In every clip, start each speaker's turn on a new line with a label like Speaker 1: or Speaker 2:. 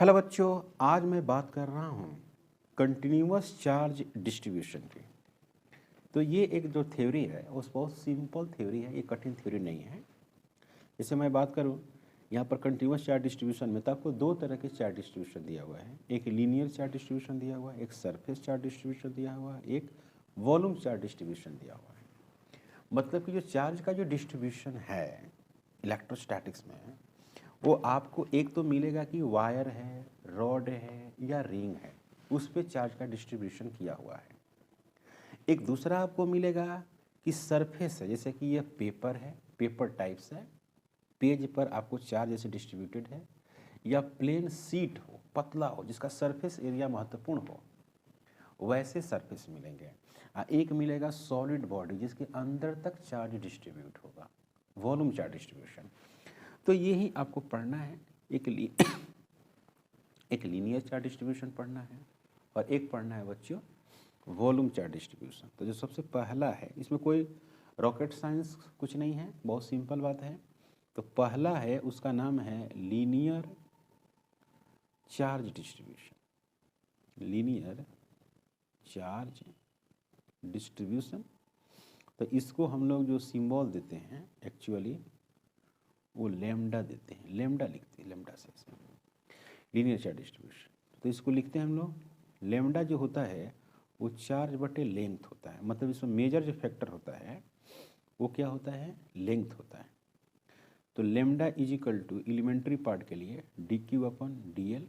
Speaker 1: Hello बच्चों, आज मैं बात कर रहा हूँ कंटिन्यूअस चार्ज डिस्ट्रीब्यूशन की। तो ये एक जो थ्योरी है वो बहुत सिंपल थ्योरी है, ये कठिन थ्योरी नहीं है। जैसे मैं बात करूँ यहाँ पर कंटिन्यूअस चार्ज डिस्ट्रीब्यूशन में तो आपको दो तरह के चार्ज डिस्ट्रीब्यूशन दिया हुआ है। एक लीनियर चार्ज डिस्ट्रीब्यूशन दिया हुआ है, एक सरफेस चार्ज डिस्ट्रीब्यूशन दिया हुआ है, एक वॉल्यूम चार्ज डिस्ट्रीब्यूशन दिया हुआ है। मतलब कि जो चार्ज का जो डिस्ट्रीब्यूशन है इलेक्ट्रोस्टैटिक्स में, वो आपको एक तो मिलेगा कि वायर है, रॉड है या रिंग है, उस पे चार्ज का डिस्ट्रीब्यूशन किया हुआ है। एक दूसरा आपको मिलेगा कि सरफेस है, जैसे कि ये पेपर है, पेपर टाइप्स है, पेज पर आपको चार्ज ऐसे डिस्ट्रीब्यूटेड है, या प्लेन सीट हो, पतला हो, जिसका सरफेस एरिया महत्वपूर्ण हो, वैसे सरफेस मिलेंगे। एक मिलेगा सॉलिड बॉडी जिसके अंदर तक चार्ज डिस्ट्रीब्यूट होगा, वॉल्यूम चार्ज डिस्ट्रीब्यूशन। तो यही आपको पढ़ना है। एक लीनियर चार्ज डिस्ट्रीब्यूशन पढ़ना है और एक पढ़ना है बच्चों वॉल्यूम चार्ज डिस्ट्रीब्यूशन। तो जो सबसे पहला है, इसमें कोई रॉकेट साइंस कुछ नहीं है, बहुत सिंपल बात है। तो पहला है, उसका नाम है linear charge distribution. Linear charge distribution, तो इसको हम लोग जो सिंबल देते हैं एक्चुअली वो लेमडा देते हैं, लेमडा लिखते हैं, लेमडा से लीनियर चार्ज डिस्ट्रीब्यूशन। तो इसको लिखते हैं हम लोग, लेमडा जो होता है वो चार्ज बटे लेंथ होता है। मतलब इसमें मेजर जो फैक्टर होता है वो क्या होता है, लेंथ होता है। तो lambda is equal to elementary part के लिए d q upon d l.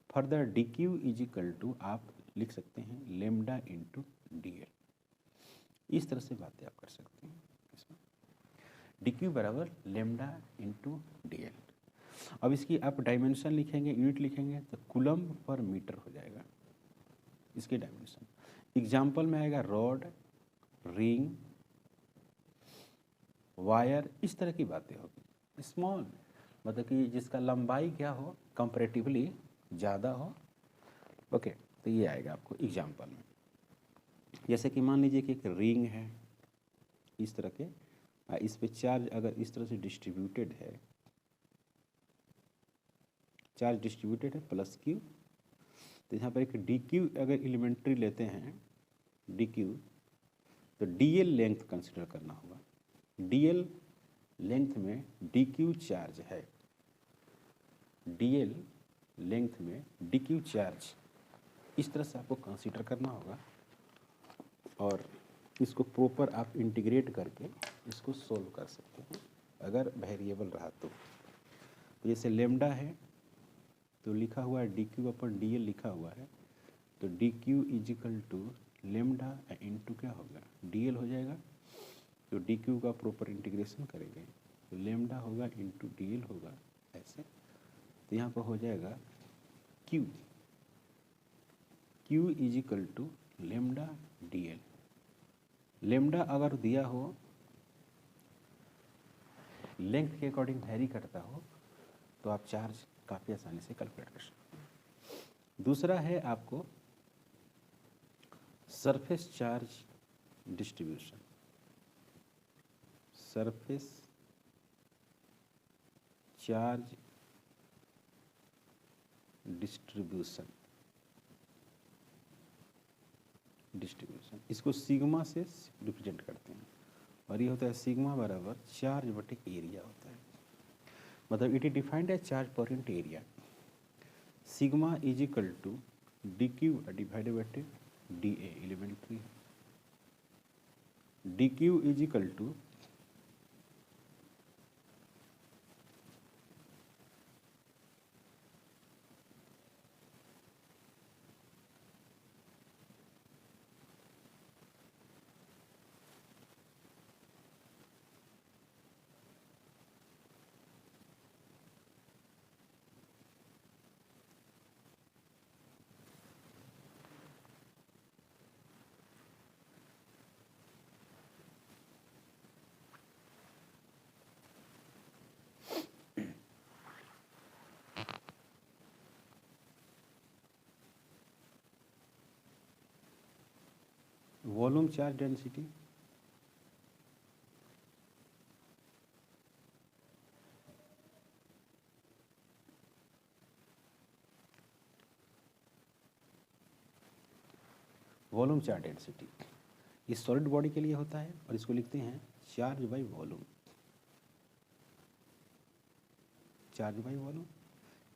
Speaker 1: Further d Q is equal to आप लिख सकते हैं लेमडा इंटू डी एल। इस तरह से बातें आप कर सकते हैं। इसमें डी क्यू बराबर लेमडा इंटू डी एल। अब इसकी आप डायमेंशन लिखेंगे, यूनिट लिखेंगे तो कूलम पर मीटर हो जाएगा इसके डायमेंशन। एग्जाम्पल में आएगा रॉड, रिंग, वायर, इस तरह की बातें होगी। स्मॉल मतलब कि जिसका लंबाई क्या हो, कंपैरेटिवली ज़्यादा हो। ओके, तो ये आएगा आपको एग्जाम्पल में। जैसे कि मान लीजिए कि एक रिंग है इस तरह के, इस पे चार्ज अगर इस तरह से डिस्ट्रीब्यूटेड है, चार्ज डिस्ट्रीब्यूटेड है प्लस क्यू, तो यहाँ पर एक डी क्यू अगर एलिमेंट्री लेते हैं डी क्यू, तो डी एल लेंथ कंसिडर करना होगा। डी एल लेंथ में डी क्यू चार्ज है, डी एल लेंथ में डी क्यू चार्ज, इस तरह से आपको कंसिडर करना होगा। और इसको प्रॉपर आप इंटीग्रेट करके इसको सोल्व कर सकते हैं अगर वेरिएबल रहा तो। जैसे लेमडा है तो लिखा हुआ है d q upon d l लिखा हुआ है, तो d q is equal to lambda into क्या होगा, डी एल हो जाएगा। तो डी क्यू का प्रॉपर इंटीग्रेशन करेंगे तो लेमडा होगा इंटू डी एल होगा ऐसे। तो यहाँ पर हो जाएगा q, q is equal to lambda d l. Lambda अगर दिया हो लेंथ के अकॉर्डिंग वेरी करता हो तो आप चार्ज काफ़ी आसानी से कैलकुलेट कर सकते हैं। दूसरा है आपको surface charge distribution. Surface charge distribution, इसको सिग्मा से रिप्रेजेंट करते हैं और ये होता है सिग्मा बराबर चार्ज बटे एरिया होता है। मतलब it is defined as charge per unit area. Sigma is equal to d Q divided by d a, elementary. D Q is equal to volume charge density. Volume charge density, ये solid body के लिए होता है और इसको लिखते हैं charge by volume, charge by volume.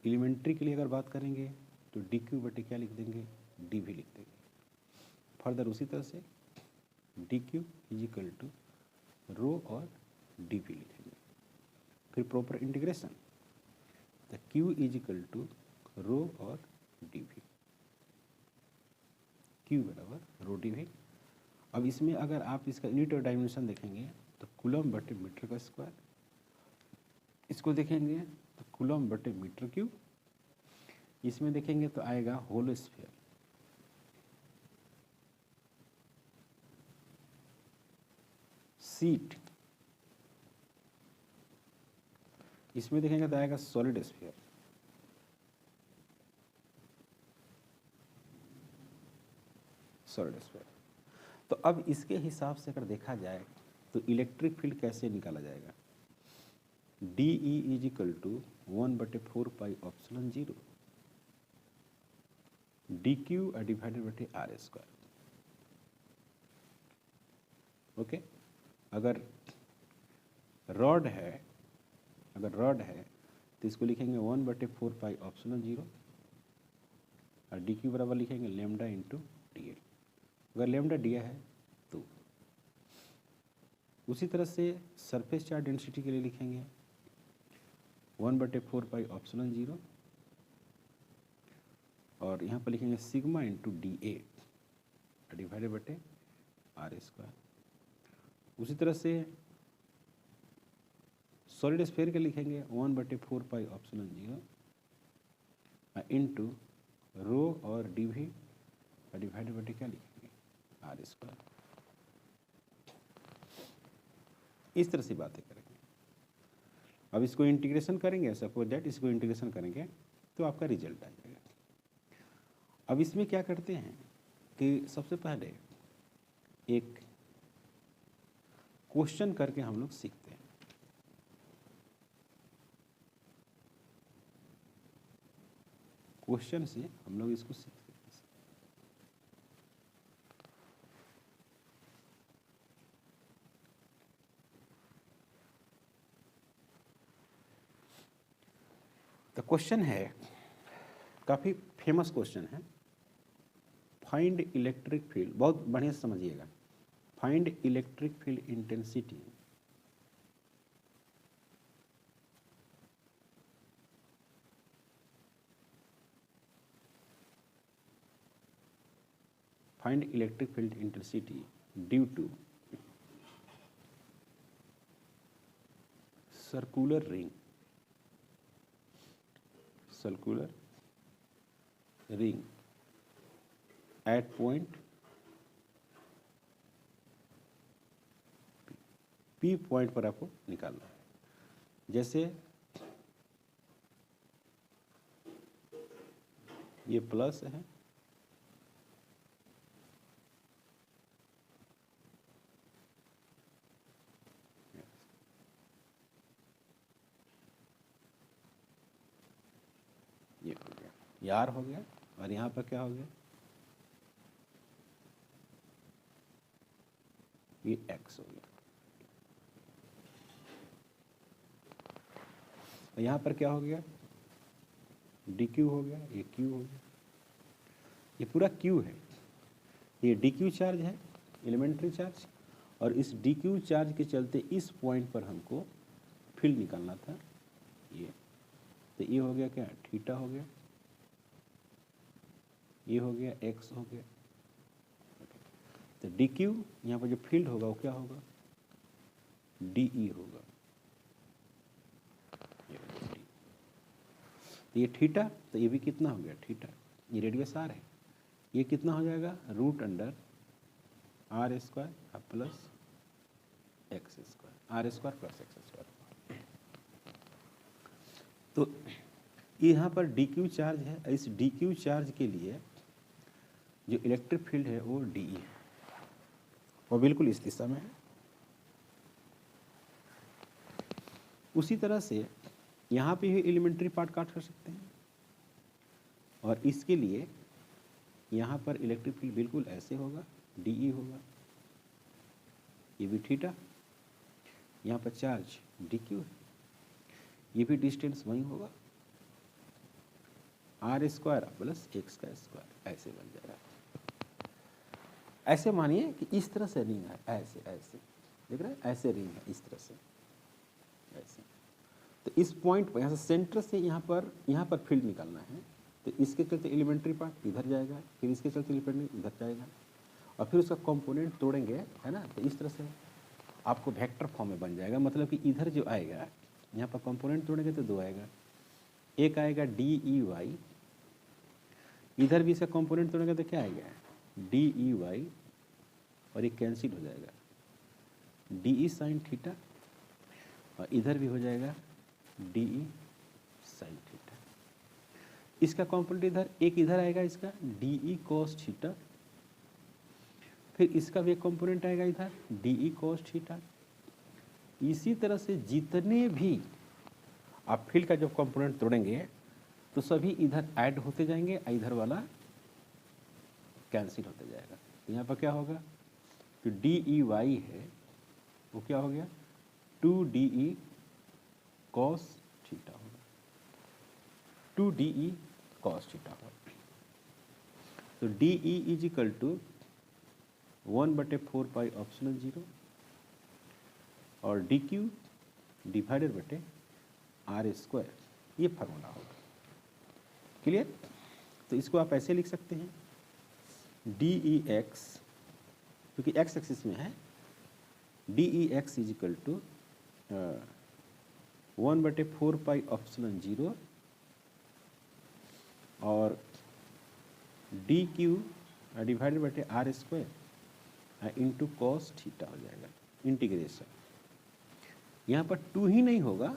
Speaker 1: Elementary के लिए अगर बात करेंगे तो डी क्यू बटे क्या लिख देंगे, डी भी लिख देंगे। फर्दर उसी तरह से D Q is equal to rho और डी भी लिखेंगे। फिर proper integration, the Q is equal to rho और डी भी, क्यू बराबर रो डी भी। अब इसमें अगर आप इसका यूनिट और डायमेंशन देखेंगे तो कूलम बटे मीटर का स्क्वायर, इसको देखेंगे तो कूलम बटे मीटर क्यूब, इसमें देखेंगे तो आएगा होल स्फीयर, सीट, इसमें देखेंगे तो आएगा सॉलिड स्फीयर, सॉलिड स्फीयर। तो अब इसके हिसाब से अगर देखा जाए तो इलेक्ट्रिक फील्ड कैसे निकाला जाएगा, D E is equal to 1/4πε0 D Q divided बटे आर स्क्वायर। ओके, अगर रॉड है, अगर रॉड है तो इसको लिखेंगे 1/4πε0 और डी क्यू बराबर लिखेंगे लेमडा इंटू डी एल। अगर लेमडा दिया है तो उसी तरह से सरफेस चार्ज डेंसिटी के लिए लिखेंगे 1/4πε0 और यहाँ पर लिखेंगे sigma into D A divided बटे आर स्क्वायर। उसी तरह से सॉलिड स्फीयर के लिखेंगे 1/4πε0 इंटू रो और डी भी डिवाइडेड बटे क्या लिखेंगे आर स्क्वायर। इस तरह से बातें करेंगे। अब इसको इंटीग्रेशन करेंगे, सपोज दैट इसको इंटीग्रेशन करेंगे तो आपका रिजल्ट आ जाएगा। अब इसमें क्या करते हैं कि सबसे पहले एक क्वेश्चन करके हम लोग सीखते हैं। क्वेश्चन से हम लोग इसको सीखते हैं। तो क्वेश्चन है, काफ़ी फेमस क्वेश्चन है, फाइंड इलेक्ट्रिक फील्ड, बहुत बढ़िया से समझिएगा। Find electric field intensity find electric field intensity due to circular ring, circular ring at point p point पर आपको निकालना है। जैसे ये प्लस है, ये हो गया, ये आर हो गया और यहाँ पर क्या हो गया, ये एक्स हो गया। और यहाँ पर क्या हो गया, डी क्यू हो गया, ये क्यू हो गया, ये पूरा क्यू है। ये डी क्यू चार्ज है, एलिमेंट्री चार्ज, और इस डी क्यू चार्ज के चलते इस पॉइंट पर हमको फील्ड निकालना था ये। तो ये हो गया क्या, थीटा हो गया, ये हो गया एक्स हो गया। तो डी क्यू यहाँ पर जो फील्ड होगा वो क्या होगा, डी ई होगा। तो ये थीटा, तो ये भी कितना हो गया थीटा, ये रेडियस आर है, ये कितना हो जाएगा root under r square plus x square, r square plus x square. तो यहाँ पर डी क्यू चार्ज है, इस डी क्यू चार्ज के लिए जो इलेक्ट्रिक फील्ड है वो डी ई है, वो बिल्कुल इस दिशा में है। उसी तरह से यहाँ पे भी एलिमेंट्री पार्ट काट कर सकते हैं, और इसके लिए यहाँ पर इलेक्ट्रिक फील्ड बिल्कुल ऐसे होगा, DE होगा, ये भी थीटा, यहाँ पर चार्ज DQ है, ये भी डिस्टेंस वही होगा, r² प्लस x², ऐसे बन जाएगा। ऐसे मानिए कि इस तरह से रिंग है, ऐसे ऐसे देख रहे हैं, ऐसे रिंग है इस तरह से, ऐसे। तो इस पॉइंट पर यहाँ से सेंटर से यहाँ पर फील्ड निकालना है, तो इसके चलते एलिमेंट्री पार्ट इधर जाएगा, फिर इसके चलते एलिमेंट्री इधर जाएगा, और फिर उसका कंपोनेंट तोड़ेंगे, है ना, तो इस तरह से आपको वेक्टर फॉर्म में बन जाएगा। मतलब कि इधर जो आएगा, यहाँ पर कंपोनेंट तोड़ेंगे तो 2 आएगा, एक आएगा DEY, इधर भी इसका कंपोनेंट तोड़ेंगे तो क्या आएगा, DEY, और ये कैंसिल हो जाएगा, DE साइन थीटा, और इधर भी हो जाएगा DE साइन थीटा। इसका कंपोनेंट इधर, एक इधर आएगा इसका DE cos थीटा, फिर इसका भी एक कंपोनेंट आएगा इधर DE cos थीटा। इसी तरह से जितने भी आप फील्ड का जो कंपोनेंट तोड़ेंगे तो सभी इधर ऐड होते जाएंगे, इधर वाला कैंसिल होते जाएगा। यहाँ पर क्या होगा, जो DEY है वो क्या हो गया, 2DE cos थीटा होगा, 2DE cos थीटा होगा। तो DE is equal to 1/4 pi optional 0 और DQ डिवाइडेड बटे r², ये फार्मूला होगा। क्लियर? तो इसको आप ऐसे लिख सकते हैं, DEX, क्योंकि x एक्सिस में है, DEX is equal to 1/4 pi optional 0 और DQ डिवाइडेड बटे r² इंटू cos थीटा हो जाएगा, इंटीग्रेशन। यहाँ पर 2 ही नहीं होगा,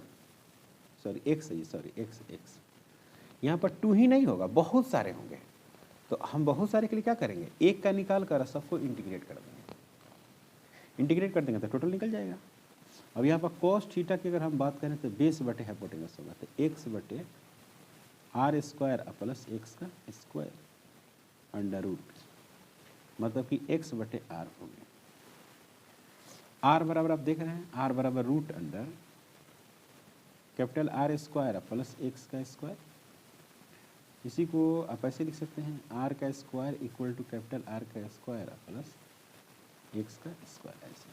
Speaker 1: x, यहाँ पर 2 ही नहीं होगा, बहुत सारे होंगे। तो हम बहुत सारे के लिए क्या करेंगे, एक का निकाल कर सबको इंटीग्रेट कर देंगे, इंटीग्रेट कर देंगे तो टोटल निकल जाएगा। अब यहाँ पर cos थीटा की अगर हम बात करें तो बेस बटे हाइपोटेनस होगा, तो x बटे r² plus x² under root, मतलब कि x बटे r हो गया। r बराबर आप देख रहे हैं, r बराबर root under capital R² plus x²। इसी को आप ऐसे लिख सकते हैं, r² equal to capital R² plus x², ऐसे।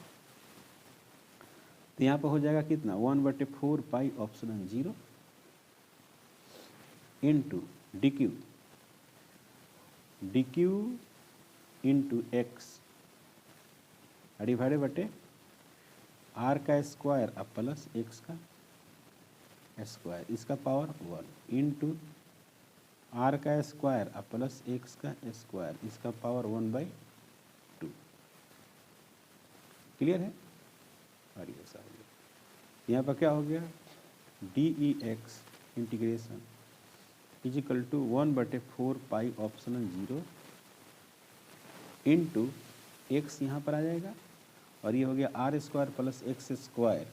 Speaker 1: तो यहाँ पर हो जाएगा कितना, 1/4 पाई optional 0 into DQ into x divided बटे r² प्लस x², इसका power 1 into r² plus x², इसका पावर 1/2। क्लियर है? और ये ऐसा हो गया। यहाँ पर क्या हो गया, DEX integration is equal to 1/4 pi optional 0 into x यहाँ पर आ जाएगा, और ये हो गया r² प्लस x²,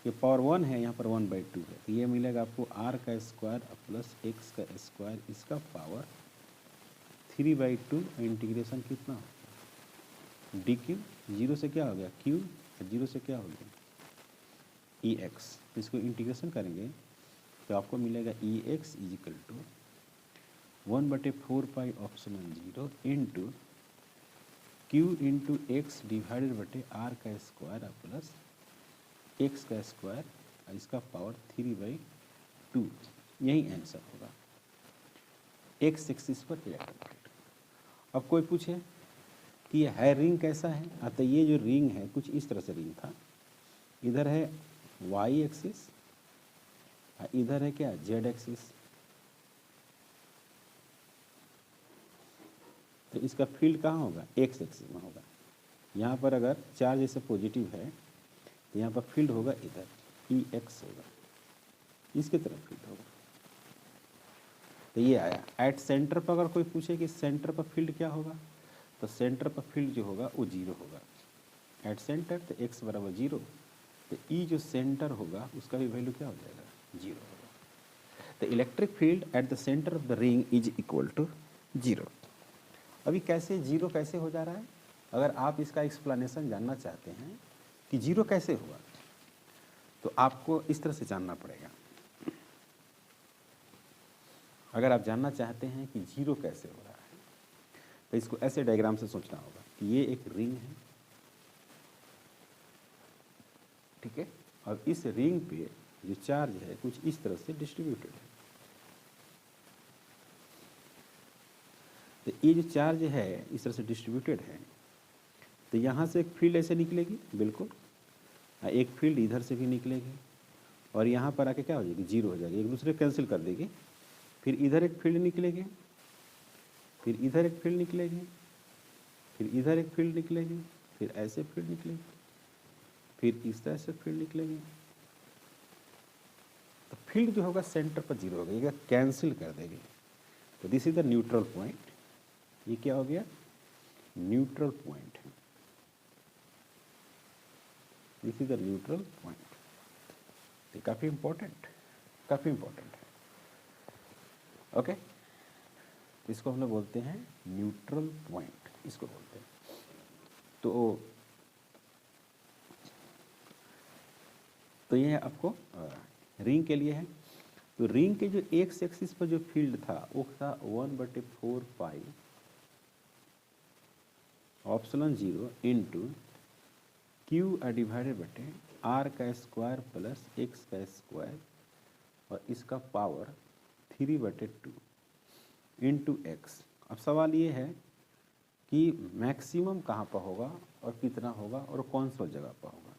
Speaker 1: ये पावर 1 है, यहाँ पर 1/2 है, तो ये मिलेगा आपको r² प्लस x², इसका पावर 3/2। इंटीग्रेशन कितना हो गया, DQ 0 से क्या हो गया Q, 0 से क्या हो गया EX। इसको इंटीग्रेशन करेंगे तो आपको मिलेगा EX is equal to 1/4 pi optional 0 into Q into x divided बटे r² प्लस x², इसका पावर 3/2। यही आंसर होगा x एक्सिस पर इलेक्ट्रिक फील्ड। अब कोई पूछे कि ये है रिंग कैसा है, तो ये जो रिंग है कुछ इस तरह से रिंग था, इधर है y एक्सिस, इधर है क्या z एक्सिस। तो इसका फील्ड कहाँ होगा, x एक्सिस में होगा। यहाँ पर अगर चार्ज जैसे पॉजिटिव है तो यहाँ पर फील्ड होगा इधर EX होगा, इसके तरफ फील्ड होगा। तो ये आया। एट सेंटर पर अगर कोई पूछे कि सेंटर पर फील्ड क्या होगा, तो सेंटर पर फील्ड जो होगा वो 0 होगा। एट सेंटर तो x बराबर 0, तो E जो सेंटर होगा उसका भी वैल्यू क्या हो जाएगा, 0 होगा। तो electric field at the centre of the ring is equal to 0। अभी कैसे जीरो कैसे हो जा रहा है, अगर आप इसका एक्सप्लेनेशन जानना चाहते हैं कि जीरो कैसे हुआ, तो आपको इस तरह से जानना पड़ेगा। अगर आप जानना चाहते हैं कि जीरो कैसे हो रहा है, तो इसको ऐसे डायग्राम से सोचना होगा कि ये एक रिंग है, ठीक है, और इस रिंग पे जो चार्ज है कुछ इस तरह से डिस्ट्रीब्यूटेड है। तो ये जो चार्ज है इस तरह से डिस्ट्रीब्यूटेड है, तो यहाँ से एक फील्ड ऐसे निकलेगी, बिल्कुल एक फील्ड इधर से भी निकलेगी, और यहाँ पर आके क्या हो जाएगी, जीरो हो जाएगी, एक दूसरे कैंसिल कर देगी। फिर इधर एक फील्ड निकलेगी, फिर इधर एक फील्ड निकलेगी, फिर इधर एक फील्ड निकलेगी, फिर ऐसे फील्ड निकलेगी, फिर इस तरह से फील्ड निकलेगी। तो फील्ड जो होगा सेंटर पर जीरो हो गई, ये कैंसिल कर देगी। तो this is the neutral point. ये क्या हो गया, न्यूट्रल पॉइंट है, this is the neutral point. ये काफ़ी इंपॉर्टेंट है। ओके, इसको हम लोग बोलते हैं न्यूट्रल पॉइंट, इसको बोलते हैं। तो ये है आपको रिंग के लिए है। तो रिंग के जो एक्स एक्सिस पर जो फील्ड था वो था 1/4 pi epsilon 0 into q divided बटे आर का स्क्वायर प्लस एक्स का स्क्वायर और इसका पावर 3/2 इंटू एक्स। अब सवाल ये है कि मैक्सिमम कहाँ पर होगा और कितना होगा और कौन सा जगह पर होगा।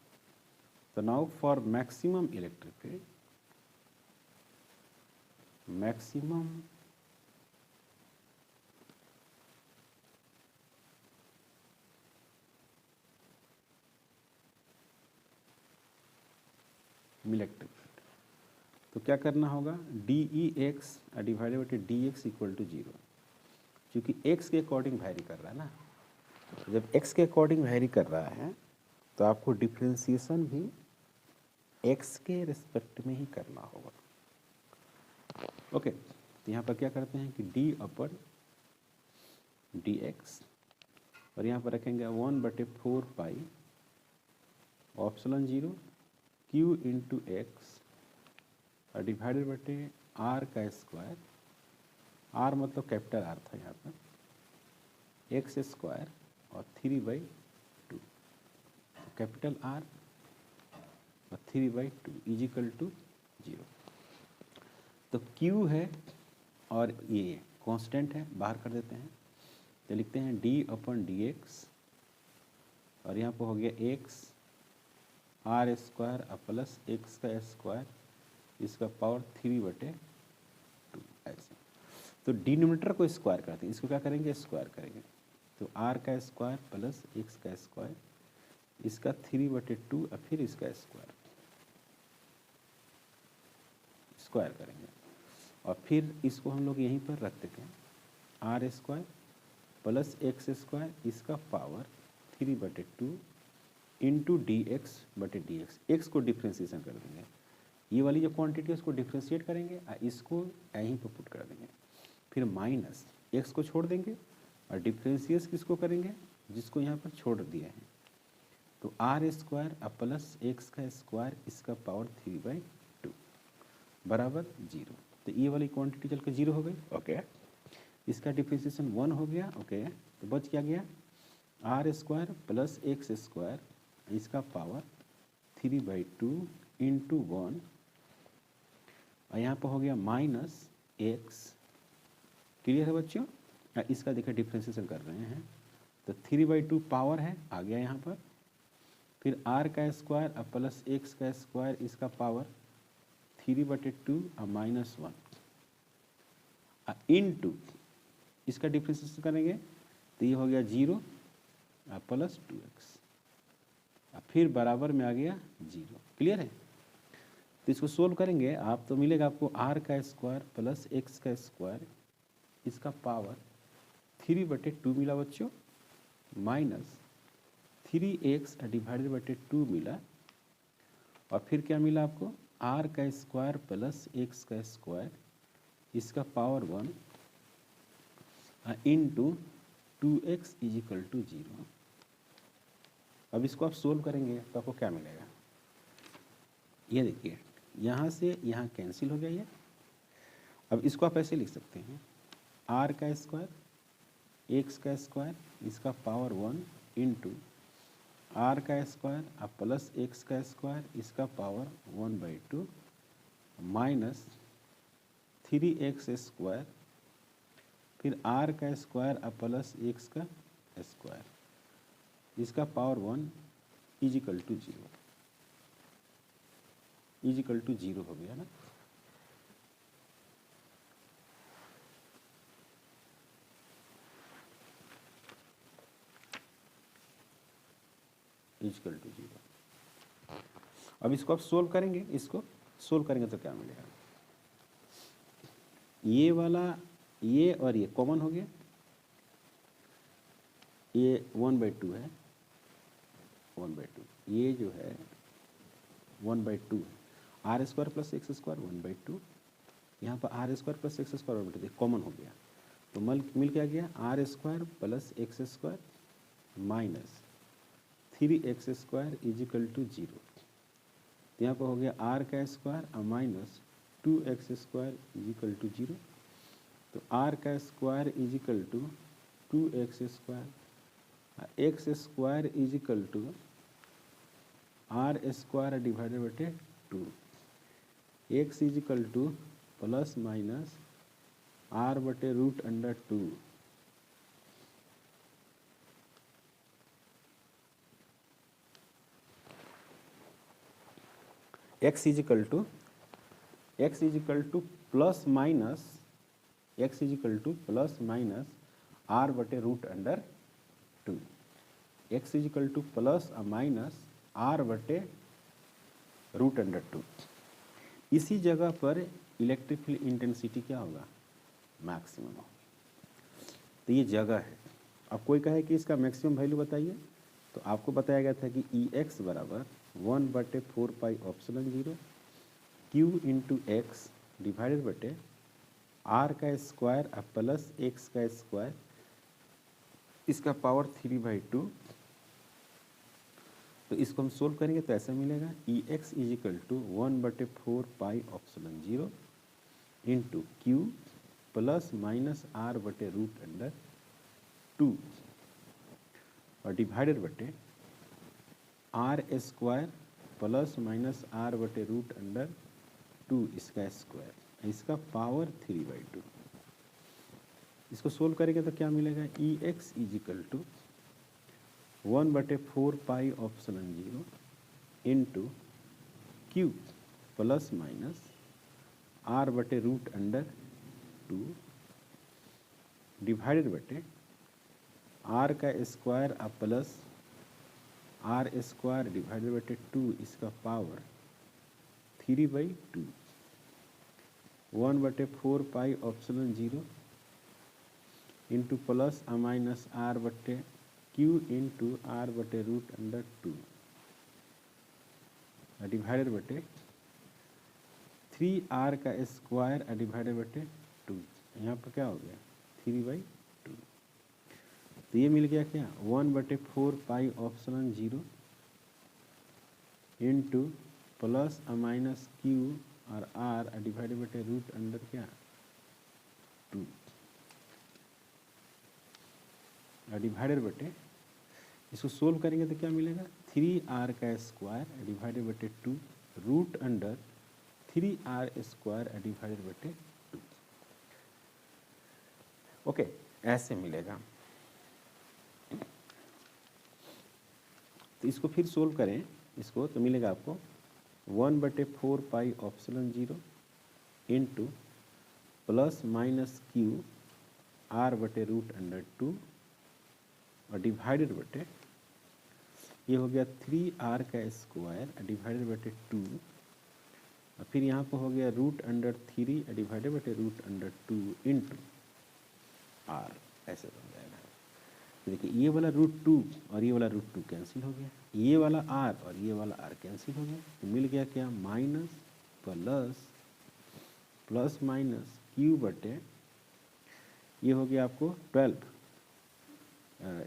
Speaker 1: तो now for maximum electric field, maximum electric field, तो क्या करना होगा, d e x divided by d x equal to 0, क्योंकि एक्स के अकॉर्डिंग वैरी कर रहा है ना। जब एक्स के अकॉर्डिंग वैरी कर रहा है तो आपको डिफ्रेंसिएशन भी एक्स के रिस्पेक्ट में ही करना होगा। ओके, तो यहाँ पर क्या करते हैं कि डी अपन डी एक्स, और यहाँ पर रखेंगे 1/4 pi epsilon 0 Q into X divided बटे आर का स्क्वायर, आर मतलब कैपिटल आर था यहाँ पर, एक्स स्क्वायर और 3/2, कैपिटल आर और 3/2 इजिकल टू 0। तो Q है और ये कांस्टेंट है, बाहर कर देते हैं, तो लिखते हैं d अपन डी एक्स, और यहाँ पर हो गया x r square plus x का स्क्वायर, इसका पावर 3/2 ऐसे। तो डिनोमिनेटर को स्क्वायर करते हैं, इसको क्या करेंगे, स्क्वायर करेंगे। तो आर का स्क्वायर प्लस एक्स का स्क्वायर, इसका 3/2 और फिर इसका स्क्वायर करेंगे, और फिर इसको हम लोग यहीं पर रख देते हैं, r square plus x square, इसका पावर 3/2 इंटू डी एक्स बटे डी एक्स। एक्स को डिफ्रेंसिएशन कर देंगे, ये वाली जो क्वांटिटी है उसको डिफ्रेंशिएट करेंगे और इसको यहीं पर पुट कर देंगे, फिर माइनस एक्स को छोड़ देंगे और डिफ्रेंशिएट किसको करेंगे, जिसको यहाँ पर छोड़ दिए हैं। तो आर स्क्वायर प्लस एक्स का स्क्वायर, इसका पावर 3/2 बराबर 0। तो ये वाली क्वांटिटी चल के 0 हो गई। ओके, इसका डिफ्रेंशिएशन 1 हो गया। ओके, तो बच क्या गया, r square plus x square, इसका पावर 3/2 इंटू 1, और यहाँ पर हो गया माइनस एक्स। क्लियर है बच्चों, इसका देखिए डिफ्रेंशिएशन कर रहे हैं, तो 3/2 पावर है आ गया यहाँ पर, फिर आर का स्क्वायर और प्लस एक्स का स्क्वायर, इसका पावर 3/2 और -1 इंटू इसका डिफ्रेंशिएशन करेंगे तो ये हो गया 0 और प्लस 2x, फिर बराबर में आ गया 0। क्लियर है, तो इसको सोल्व करेंगे आप तो मिलेगा आपको आर का स्क्वायर प्लस एक्स का स्क्वायर, इसका पावर 3/2 मिला बच्चों, माइनस 3x डिवाइडेड बटे 2 मिला, और फिर क्या मिला आपको, आर का स्क्वायर प्लस एक्स का स्क्वायर, इसका power 1 into 2x is equal to 0। अब इसको आप सोल्व करेंगे तो आपको क्या मिलेगा, ये देखिए यहाँ से यहाँ कैंसिल हो गया ये। अब इसको आप ऐसे लिख सकते हैं r का स्क्वायर x का स्क्वायर इसका पावर 1 इंटू r का स्क्वायर अब प्लस x का स्क्वायर इसका पावर 1/2 माइनस 3x स्क्वायर फिर r का स्क्वायर अब प्लस x का स्क्वायर इसका power 1 is equal to 0। Is equal to 0 हो गया ना। Is equal to 0। अब इसको आप सोल्व करेंगे, इसको सोल्व करेंगे तो क्या मिलेगा, ये वाला ये और ये कॉमन हो गया, ये 1/2 है 1/2, ये जो है 1/2 है, r square plus x square 1/2, यहाँ पर r square plus x square 1/2 common हो गया तो मिल क्या गया r square plus x square minus 3x square is equal to 0। तो यहाँ पर हो गया r का स्क्वायर और minus 2x square is equal to 0। तो r का square is equal to 2x square x square is equal to r square divided बटे 2, x is equal to plus minus r बटे root under 2। x is equal to plus minus r बटे root under 2, x is equal to plus minus r बटे root under 2। इसी जगह पर electric field intensity क्या होगा, maximum होगा। तो ये जगह है। अब कोई कहे कि इसका मैक्सिमम वैल्यू बताइए, तो आपको बताया गया था कि Ex बराबर 1/4 pi epsilon 0 Q into X divided बटे r का स्क्वायर और प्लस एक्स का स्क्वायर इसका पावर 3/2। तो इसको हम सोल्व करेंगे तो ऐसा मिलेगा Ex is equal to 1/4 pi epsilon 0 into Q plus minus r बटे रूट अंडर 2 और डिवाइडेड बटे r square plus minus r बटे रूट अंडर 2 इसका स्क्वायर इसका पावर 3/2। इसको सोल्व करेंगे तो क्या मिलेगा Ex is equal to 1/4 pi epsilon 0 into Q plus minus r बटे रूट अंडर 2 डिवाइडेड बटे r का स्क्वायर और प्लस r स्क्वायर डिवाइडेड बटे 2 इसका power 3/2 1/4 pi epsilon 0 into plus minus r बटे Q इंटू r बटे रूट अंडर 2 डिवाइडेड बटे 3r का स्क्वायर डिवाइडेड बटे 2। यहाँ पर क्या हो गया 3/2। तो ये मिल गया क्या 1/4 pi epsilon 0 into plus minus Q और r डिवाइडेड बटे रूट अंडर क्या 2 डिवाइडेड बटे इसको सोल्व करेंगे तो क्या मिलेगा 3r का स्क्वायर डिवाइडेड बटे 2 root under 3r square divided बटे 2। ओके, ऐसे मिलेगा। तो इसको फिर सोल्व करें इसको तो मिलेगा आपको 1/4 pi epsilon 0 into plus minus Q r बटे रूट अंडर 2 और डिवाइडेड बटे ये हो गया 3r का स्क्वायर डिवाइडेड बटे 2 और फिर यहाँ पर हो गया रूट अंडर 3 डिवाइडेड बटे रूट अंडर 2 इंटू r, ऐसे बन जाएगा। तो देखिए ये वाला रूट 2 और ये वाला रूट 2 कैंसिल हो गया, ये वाला r और ये वाला r कैंसिल हो गया। तो मिल गया क्या माइनस प्लस माइनस Q बटे ये हो गया आपको 12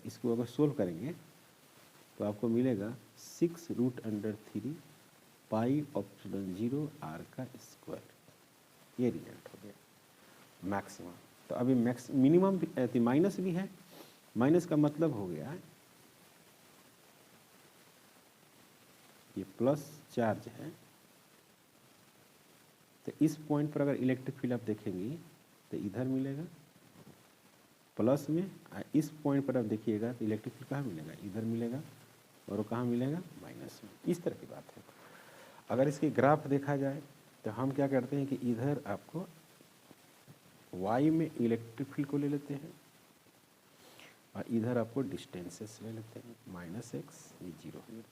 Speaker 1: इसको अगर सोल्व करेंगे तो आपको मिलेगा 6√3 पाई ऑप्शन 0 आर का स्क्वायर, ये रिजल्ट हो गया मैक्सिमम। तो अभी मिनिमम माइनस भी है, माइनस का मतलब हो गया ये प्लस चार्ज है, तो इस पॉइंट पर अगर इलेक्ट्रिक फील्ड आप देखेंगे तो इधर मिलेगा प्लस में, इस पॉइंट पर आप देखिएगा तो इलेक्ट्रिक फील्ड कहाँ मिलेगा, इधर मिलेगा, और वो कहाँ मिलेगा, माइनस में। इस तरह की बात है। अगर इसकी ग्राफ देखा जाए तो हम क्या करते हैं कि इधर आपको y में इलेक्ट्रिक फील्ड को ले लेते हैं और इधर आपको डिस्टेंसेस ले लेते हैं, -x, ये 0 होगा,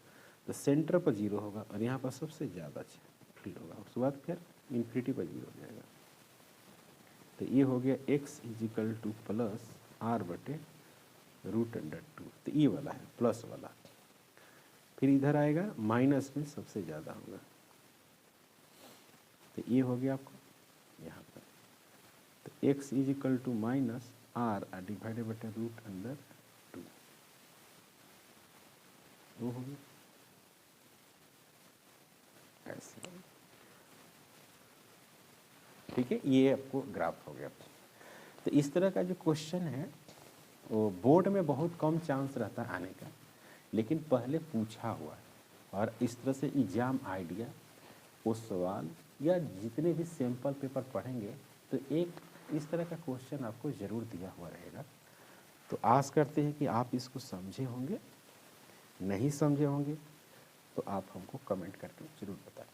Speaker 1: तो सेंटर पर 0 होगा और यहाँ पर सबसे ज़्यादा फील्ड होगा, उसके बाद फिर इन्फिनिटी पर 0 हो जाएगा। तो ये हो गया x = प्लस r/√2, तो ये वाला है प्लस वाला। फिर इधर आएगा माइनस में सबसे ज़्यादा होगा, तो ये हो गया आपको यहाँ पर, तो x = -r/√2, वो हो गया ऐसे। ठीक है, ये आपको ग्राफ हो गया। तो इस तरह का जो क्वेश्चन है वो बोर्ड में बहुत कम चांस रहता है आने का, लेकिन पहले पूछा हुआ है, और इस तरह से एग्जाम आइडिया वो सवाल या जितने भी सैंपल पेपर पढ़ेंगे तो एक इस तरह का क्वेश्चन आपको ज़रूर दिया हुआ रहेगा। तो आस करते हैं कि आप इसको समझे होंगे, नहीं समझे होंगे तो आप हमको कमेंट करके ज़रूर बताएं।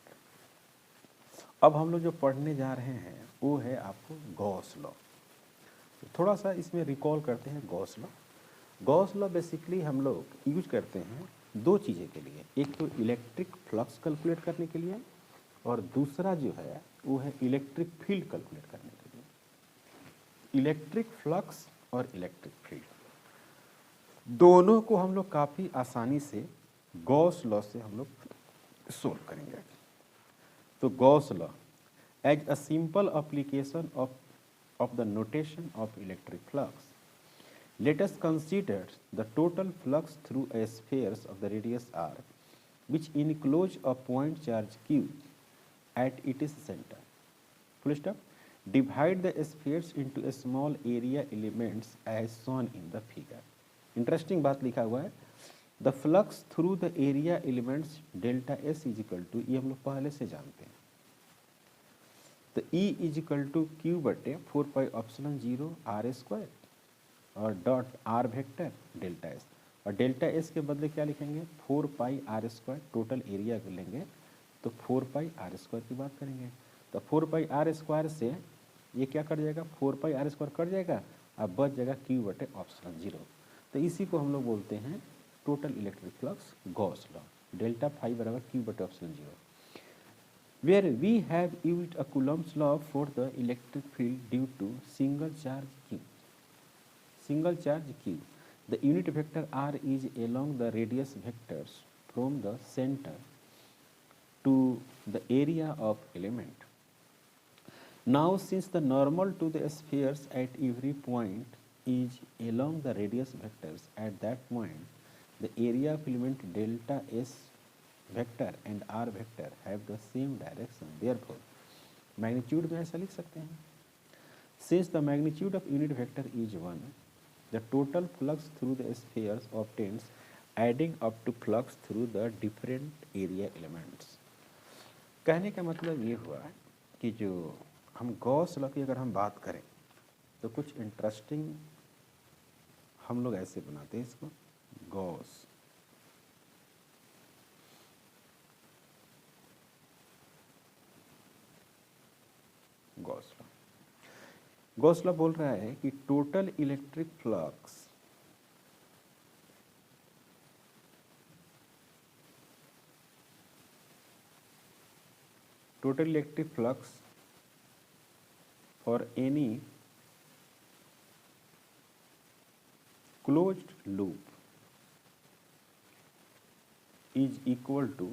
Speaker 1: अब हम लोग जो पढ़ने जा रहे हैं वो है आपको गॉस लॉ। तो थोड़ा सा इसमें रिकॉल करते हैं Gauss law. Gauss law basically हम लोग यूज करते हैं दो चीज़ें के लिए, एक तो इलेक्ट्रिक फ्लक्स कैलकुलेट करने के लिए और दूसरा जो है वो है इलेक्ट्रिक फील्ड कैलकुलेट करने के लिए। इलेक्ट्रिक फ्लक्स और इलेक्ट्रिक फील्ड दोनों को हम लोग काफ़ी आसानी से गॉस लॉ से हम लोग सोल्व करेंगे। तो Gauss law as a simple application of the notation of electric flux. Let us consider the total flux through a spheres of the radius r, which enclose a point charge q at its center. Full stop. Divide the spheres into a small area elements as shown in the figure. Interesting बात लिखा हुआ है, the flux through the area elements delta s is equal to, ये हम लोग पहले से जानते हैं, तो E = Q/4πε0 r² और dot r vector delta s, और डेल्टा s के बदले क्या लिखेंगे 4πr², टोटल एरिया लेंगे तो 4πr² की बात करेंगे। तो 4πr² से ये क्या कट जाएगा, 4πr² कट जाएगा, अब बच जाएगा Q/0। तो इसी को हम लोग बोलते हैं total electric flux Gauss law, delta phi बराबर Q/0, where we have used a Coulomb's law for the electric field due to single charge q. Single charge q. The unit vector r is along the radius vectors from the center to the area of element. Now, since the normal to the spheres at every point is along the radius vectors at that point, the area of element delta s vector and r vector have the same direction, therefore magnitude में ऐसा लिख सकते हैं, since the magnitude of unit vector is 1, the total flux through the spheres obtains adding up to flux through the different area elements. कहने का मतलब ये हुआ कि जो हम गॉस लॉ की अगर हम बात करें तो कुछ इंटरेस्टिंग हम लोग ऐसे बनाते हैं इसको, गॉस गॉस लॉ बोल रहा है कि total electric flux for any closed loop is equal to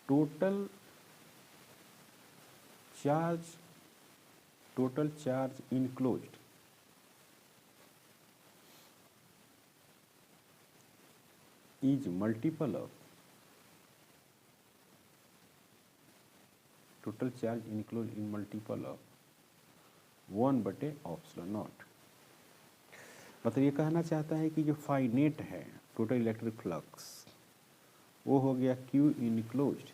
Speaker 1: total charge, total charge enclosed is multiple of total charge enclosed in multiple of 1/ε0। मतलब ये कहना चाहता है कि जो फाइनेट है टोटल इलेक्ट्रिक फ्लक्स वो हो गया Q इनक्लोज्ड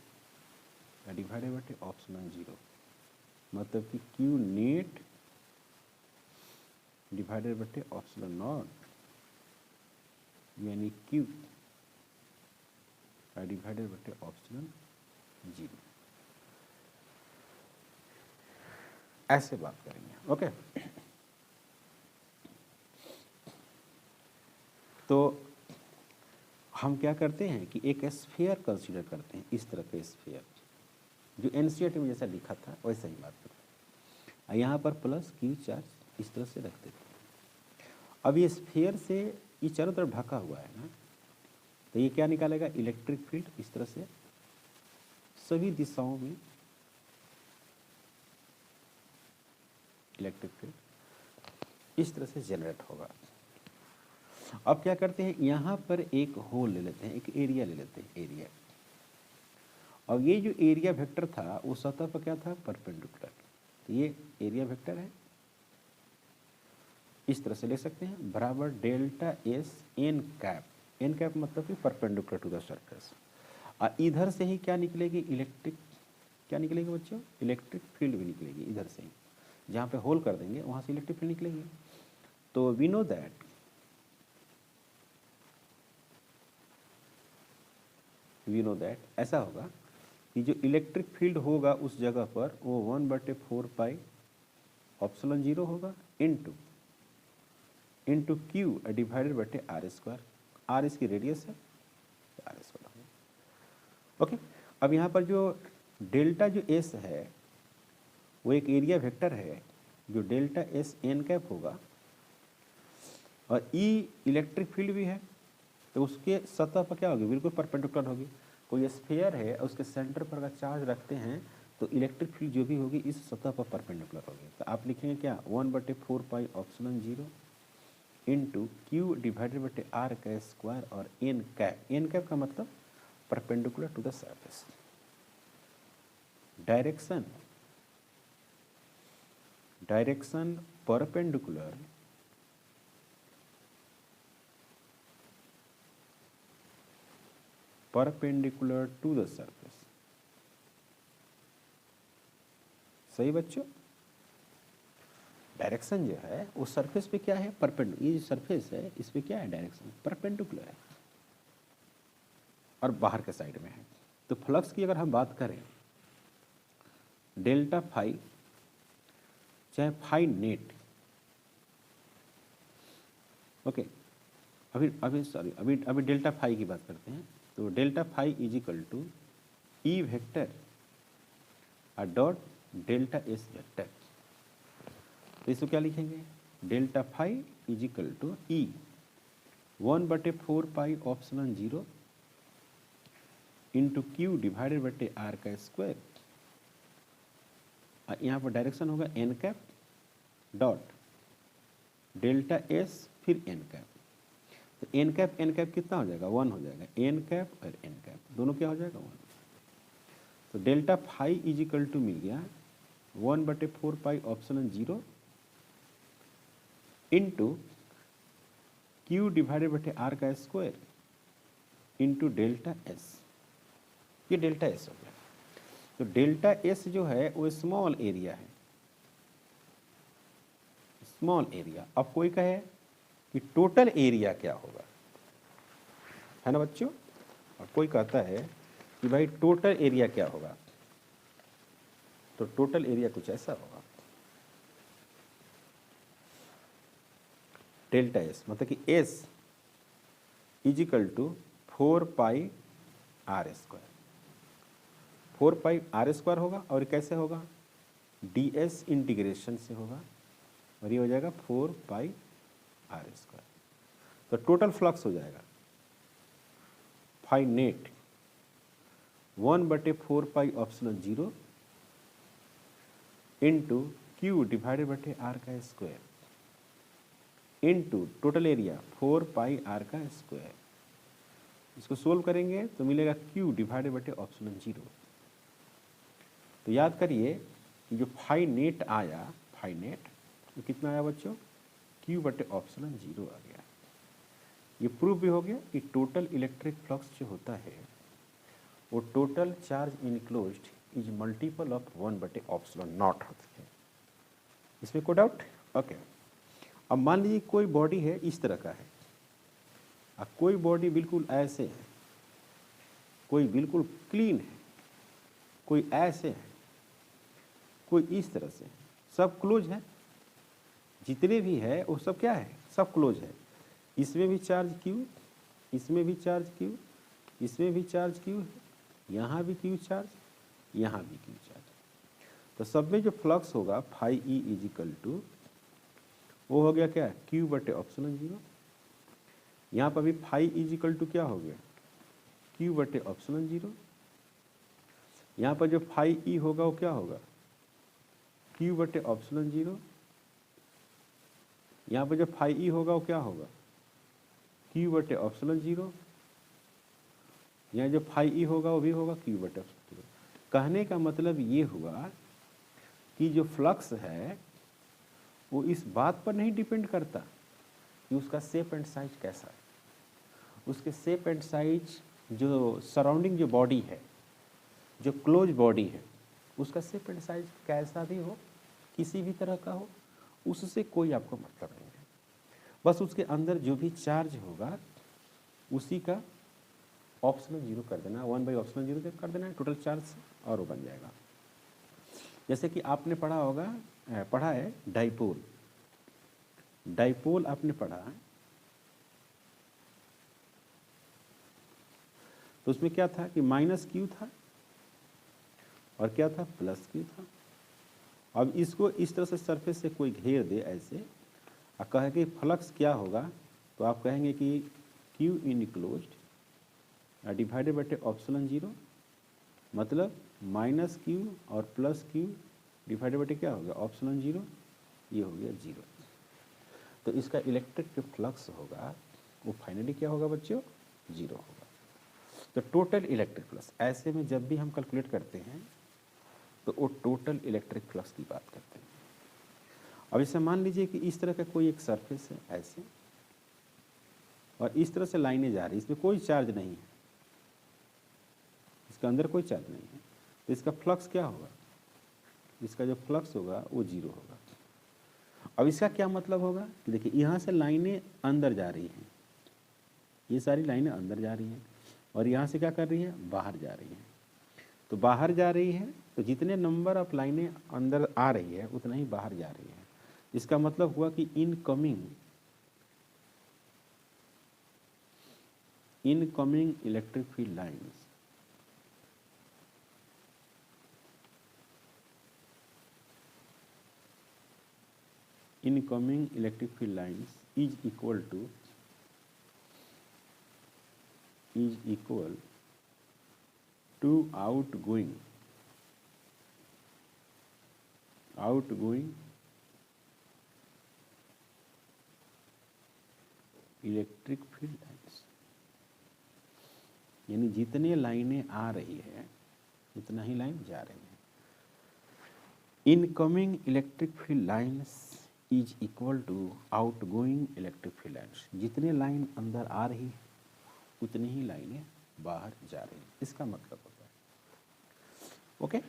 Speaker 1: डिवाइडेड बटे ε0। मतलब कि Q नेट डिवाइडेड बटे ε0 यानी Q डिवाइडेड बटे ε0। ऐसे बात करेंगे। ओके, तो हम क्या करते हैं कि एक स्फीयर कंसीडर करते हैं, इस तरह के स्फीयर जो एनसीईआरटी में जैसा लिखा था वैसा ही बात करते हैं। यहाँ पर प्लस Q चार्ज इस तरह से रखते थे। अब ये स्फीयर से ये चारों तरफ ढका हुआ है ना, तो ये क्या निकालेगा, इलेक्ट्रिक फील्ड इस तरह से सभी दिशाओं में इलेक्ट्रिक फील्ड इस तरह से जनरेट होगा। अब क्या करते हैं, यहाँ पर एक होल ले लेते हैं, एक एरिया ले लेते हैं, एरिया। और ये जो एरिया वेक्टर था वो सतह पर क्या था, परपेंडिकुलर। तो ये एरिया वेक्टर है, इस तरह से ले सकते हैं, बराबर delta s n cap. N cap मतलब कि परपेंडिकुलर टू द सरफेस। और इधर से ही क्या निकलेगी, इलेक्ट्रिक, क्या निकलेगी बच्चों, इलेक्ट्रिक फील्ड भी निकलेगी इधर से ही। जहाँ पे होल कर देंगे वहाँ से इलेक्ट्रिक फील्ड निकलेगी। तो वी नो दैट ऐसा होगा कि जो इलेक्ट्रिक फील्ड होगा उस जगह पर वो 1/4 पाई ε0 होगा इंटू Q डिवाइडेड बटे r²। r इसकी रेडियस है, r² होगा। ओके, अब यहाँ पर जो डेल्टा जो S है वो एक एरिया वेक्टर है जो डेल्टा एस एन कैप होगा, और E इलेक्ट्रिक फील्ड भी है, तो उसके सतह पर क्या होगी, बिल्कुल परपेंडिकुलर होगी। कोई स्फीयर है और उसके सेंटर पर अगर चार्ज रखते हैं तो इलेक्ट्रिक फील्ड जो भी होगी इस सतह पर परपेंडिकुलर होगी। तो आप लिखेंगे क्या, 1/4 पाई ε0 इंटू Q डिवाइडेड बटे r² और एन कैप का मतलब perpendicular to the surface. Direction perpendicular to the surface. सही बच्चों, डायरेक्शन जो है वो सरफेस पे क्या है, परपेंडिकुलर। ये जो सरफेस है इस पे क्या है, डायरेक्शन परपेंडिकुलर है और बाहर के साइड में है। तो फ्लक्स की अगर हम बात करें, डेल्टा फाई चाहे फाई नेट, ओके, अभी डेल्टा फाई की बात करते हैं। तो delta phi is equal to E vector और डॉट डेल्टा एस वेक्टर। तो इसको क्या लिखेंगे, delta phi is equal to E 1/4 pi ε0 into Q divided बटे r²। यहाँ पर डायरेक्शन होगा N cap dot delta S फिर एन कैप। तो एन कैप कितना हो जाएगा, 1 हो जाएगा। एन कैप और एन कैप दोनों क्या हो जाएगा, 1। तो delta phi is equal to मिल गया 1/4 पाई ε0 इंटू Q डिवाइडेड बटे r² इंटू डेल्टा एस। ये डेल्टा एस हो गया। तो डेल्टा एस जो है वो स्मॉल एरिया है, स्मॉल एरिया। अब कोई कहे कि टोटल एरिया क्या होगा, है ना बच्चों। अब कोई कहता है कि भाई टोटल एरिया क्या होगा, तो टोटल एरिया कुछ ऐसा होगा, डेल्टा एस मतलब कि s is equal to 4 pi r²। 4 pi r² होगा, और कैसे होगा, ds इंटीग्रेशन से होगा, और ये हो जाएगा 4 पाई r²। तो टोटल फ्लक्स हो जाएगा phi net 1/4 pi ε0 into q divided बटे आर का square into total area 4 pi r का स्क्वायर। इसको सोल्व करेंगे तो मिलेगा क्यू डिवाइडेड बटे ऑप्शन 0। तो याद करिए कि जो फाई नेट आया, फाई नेट तो कितना आया बच्चों, क्यू बटे ऑप्शन 0 आ गया। ये प्रूव भी हो गया कि टोटल इलेक्ट्रिक फ्लक्स जो होता है वो total charge enclosed is multiple of 1 बटे ऑप्शन नॉट होती है। इसमें कोई डाउट? ओके। अब मान लीजिए कोई बॉडी है इस तरह का है, अब कोई बॉडी बिल्कुल ऐसे है, कोई बिल्कुल क्लीन है, कोई ऐसे है, कोई इस तरह से, सब क्लोज है। जितने भी है वो सब क्या है, सब क्लोज है। इसमें भी चार्ज क्यू, इसमें भी चार्ज क्यू, इसमें भी चार्ज क्यू है, यहाँ भी क्यू चार्ज, यहाँ भी क्यू चार्ज। तो सब में जो फ्लक्स होगा phi e is equal to वो हो गया क्या, क्यू बटे ऑप्शन 0। यहाँ पर भी फाई इज इक्वल टू क्या हो गया, क्यू बटे ऑप्शन 0। यहाँ पर जो फाई ई होगा वो क्या होगा, क्यू बटे ऑप्शन 0। यहाँ पर जो फाई ई होगा वो क्या होगा, क्यू बटे ऑप्शन 0। यहाँ जो फाई ई होगा वो भी होगा क्यू बटे ऑप्शन 0। कहने का मतलब ये हुआ कि जो फ्लक्स है वो इस बात पर नहीं डिपेंड करता कि उसका शेप एंड साइज कैसा है। उसके शेप एंड साइज, जो सराउंडिंग जो बॉडी है, जो क्लोज बॉडी है, उसका शेप एंड साइज कैसा भी हो, किसी भी तरह का हो, उससे कोई आपको मतलब नहीं है। बस उसके अंदर जो भी चार्ज होगा उसी का ऑप्शन 0 कर देना, 1 बाई ऑप्शन 0 कर देना है टोटल चार्ज, और वो बन जाएगा। जैसे कि आपने पढ़ा है डाइपोल। डाइपोल आपने पढ़ा है तो उसमें क्या था कि माइनस क्यू था और क्या था, प्लस क्यू था। अब इसको इस तरह से सरफेस से कोई घेर दे ऐसे और कहे कि फ्लक्स क्या होगा, तो आप कहेंगे कि क्यू इनक्लोज्ड डिवाइडेड बटे ऑप्शन 0, मतलब माइनस क्यू और प्लस क्यू डिवाइडेड बटे क्या हो गया, ऑप्शन 0, ये हो गया 0। तो इसका इलेक्ट्रिक जो फ्लक्स होगा वो फाइनली क्या होगा बच्चों, 0 होगा। तो टोटल इलेक्ट्रिक फ्लक्स, ऐसे में जब भी हम कैलकुलेट करते हैं तो वो टोटल इलेक्ट्रिक फ्लक्स की बात करते हैं। अब इसे मान लीजिए कि इस तरह का कोई एक सरफेस है ऐसे, और इस तरह से लाइनें जा रही, इसमें कोई चार्ज नहीं है, इसके अंदर कोई चार्ज नहीं है, तो इसका फ्लक्स क्या होगा, इसका जो फ्लक्स होगा वो 0 होगा। अब इसका क्या मतलब होगा कि देखिए यहाँ से लाइनें अंदर जा रही हैं, ये सारी लाइनें अंदर जा रही हैं, और यहाँ से क्या कर रही है, बाहर जा रही हैं। तो बाहर जा रही है तो जितने नंबर ऑफ लाइनें अंदर आ रही है उतना ही बाहर जा रही है। इसका मतलब हुआ कि incoming electric field lines incoming electric field lines is equal to outgoing electric field lines. यानी जितने लाइनें आ रही है उतना ही लाइन जा रही है। Incoming electric field lines is equal to outgoing electric field lines. जितने लाइन अंदर आ रही है उतनी ही लाइनें बाहर जा रही है, इसका मतलब होता है। ओके।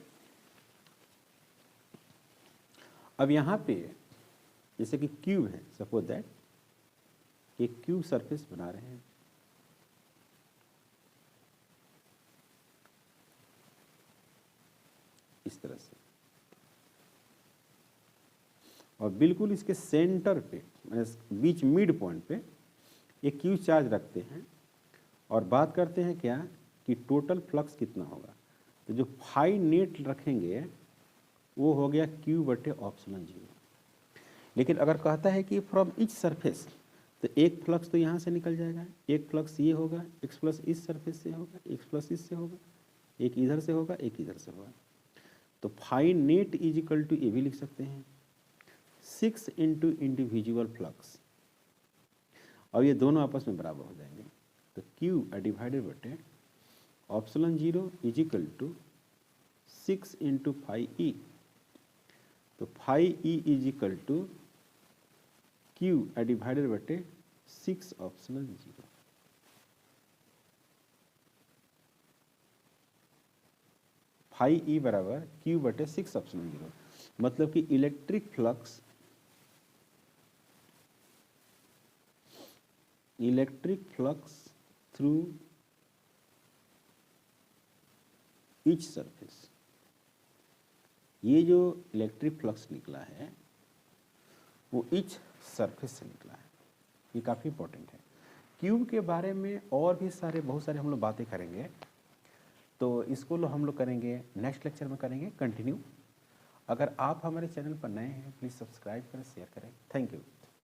Speaker 1: अब यहाँ पे जैसे कि क्यूब है, सपोज दैट एक क्यूब सरफेस बना रहे हैं, इस तरह से, और बिल्कुल इसके सेंटर पे बीच मिड पॉइंट पे एक क्यू चार्ज रखते हैं और बात करते हैं क्या कि टोटल फ्लक्स कितना होगा। तो जो फाई नेट रखेंगे वो हो गया क्यू बटे ऑप्शन 0। लेकिन अगर कहता है कि फ्रॉम इच सरफेस, तो एक फ्लक्स तो यहाँ से निकल जाएगा, एक फ्लक्स ये होगा, एक फ्लक्स इस सरफेस से होगा, एक फ्लक्स इससे होगा, एक इधर से होगा, एक इधर से होगा। तो phi net is equal to ये भी लिख सकते हैं 6 इंटू इंडिविजुअल फ्लक्स, और ये दोनों आपस में बराबर हो जाएंगे। तो Q डिवाइडेड बटे epsilon 0 is equal to 6 into 5E, तो 5E is equal to Q divided बटे 6 ऑप्शन 0। E बराबर Q बटे 6 ऑप्शन 0, मतलब कि electric flux through each surface, ये जो इलेक्ट्रिक फ्लक्स निकला है वो ईच सरफेस से निकला है। ये काफ़ी इंपॉर्टेंट है। क्यूब के बारे में और भी बहुत सारे हम लोग बातें करेंगे, तो इसको हम लोग करेंगे नेक्स्ट लेक्चर में करेंगे कंटिन्यू। अगर आप हमारे चैनल पर नए हैं प्लीज़ सब्सक्राइब करें, शेयर करें। Thank you.